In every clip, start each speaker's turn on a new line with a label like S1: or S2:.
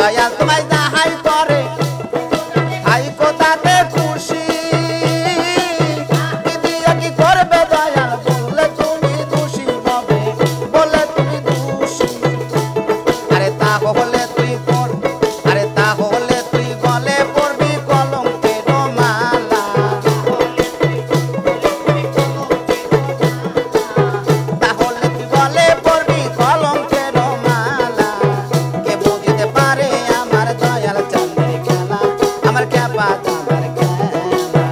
S1: দয়াল তোমায় যাহাই করে হাই কোথাতে খুশি দিয়া কি করবে দয়াল বললে তুমি দোষী হবে বলে তুমি দোষী আরে তাহলে তুই কর আরে তাহলে তুই গলে পড়বি কলঙ্কের মালা তাহলে তুই গলে পড়বি কলঙ্কের মালা কে বুঝতে পারে আমার দয়াল চাঁদের খেলা আমার ক্যাপা চাঁদের খেলা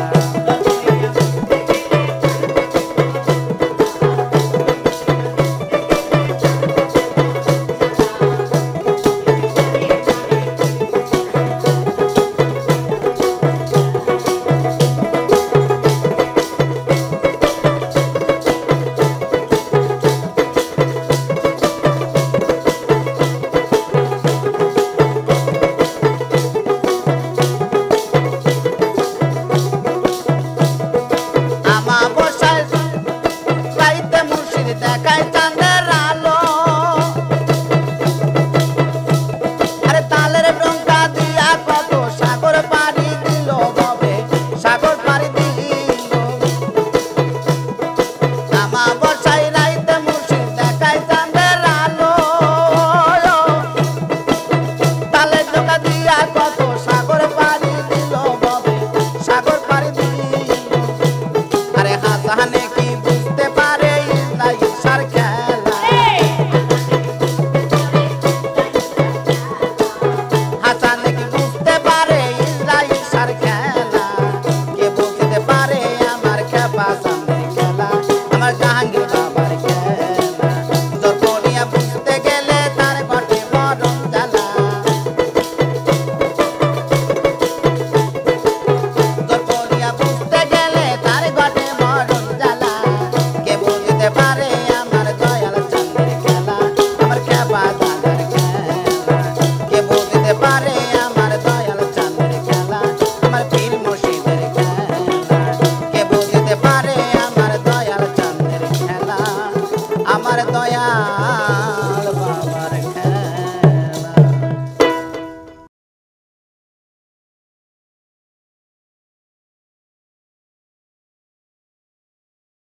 S1: দেখায় চাঁদের আলো আরে তালের ডঙ্কা দিয়া কত সাগর পাড়ি দিল ববে সাগর পাড়ি দিল আমা বসাই রাইতে মুর্শিদ দেখায় চাঁদের আলো তালের ডঙ্কা দিয়া কত সাগর পাড়ি দিল ববে সাগর পাড়ি দিল আরে হাসানে কি বুঝতে পারে ইসার খেলা হাসান কি বুঝতে পারে ইসার খেলা কে বুঝতে পারে আমার খেপা চাঁদের খেলা আমার জাহাঙ্গীর বাবার খেলা তোর করিয়া বুঝতে গেলে তার ঘটে মরণ জ্বালা তোর করিয়া বুঝতে গেলে তার ঘটে মরণ জ্বালা কে বুঝতে পারে আমার দয়াল চাঁদের খেলা আমার খেপা চাঁদের খেলা কে বুঝতে পারে আমার দয়াল চাঁদের খেলা আমার পীর মুর্শিদের খেলা কে বুঝতে পারে আমার দয়াল চাঁদের খেলা আমার দয়াল